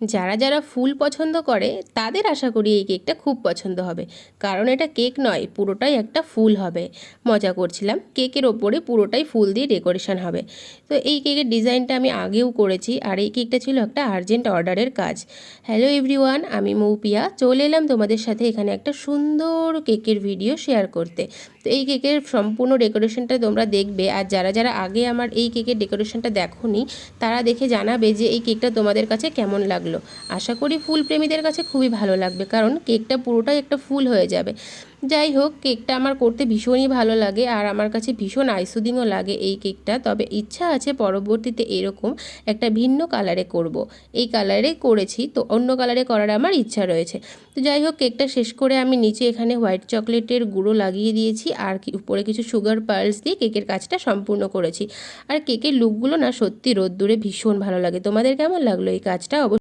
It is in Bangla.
যারা যারা ফুল পছন্দ করে তাদের আশা করি এই কেকটা খুব পছন্দ হবে, কারণ এটা কেক নয়, পুরোটাই একটা ফুল হবে। মজা করছিলাম, কেকের ওপরে পুরোটাই ফুল দিয়ে ডেকোরেশন হবে। তো এই কেকের ডিজাইনটা আমি আগেও করেছি, আর এই কেকটা ছিল একটা আর্জেন্ট অর্ডারের কাজ। হ্যালো এভরিওয়ান, আমি মৌপিয়া চলে এলাম তোমাদের সাথে এখানে একটা সুন্দর কেকের ভিডিও শেয়ার করতে। তো এই কেকের সম্পূর্ণ ডেকোরেশনটা তোমরা দেখবে, আর যারা যারা আগে আমার এই কেকের ডেকোরেশনটা দেখোনি তারা দেখে জানাবে যে এই কেকটা তোমাদের কাছে কেমন লাগলো। আশা করি ফুল প্রেমীদের কাছে খুবই ভালো লাগবে, কারণ কেকটা পুরোটাই একটা ফুল হয়ে যাবে। যাই হোক, কেকটা আমার করতে ভীষণই ভালো লাগে, আর আমার কাছে ভীষণ আইসুদিংও লাগে এই কেকটা। তবে ইচ্ছা আছে পরবর্তীতে এরকম একটা ভিন্ন কালারে করব। এই কালারে করেছি, তো অন্য কালারে করার আমার ইচ্ছা রয়েছে। তো যাই হোক, কেকটা শেষ করে আমি নিচে এখানে হোয়াইট চকলেটের গুঁড়ো লাগিয়ে দিয়েছি, আর উপরে কিছু সুগার পার্লস দিয়ে কেকের কাজটা সম্পূর্ণ করেছি। আর কেকের লুকগুলো না সত্যি রোদ্দুরে ভীষণ ভালো লাগে। তোমাদের কেমন লাগলো এই কাজটা?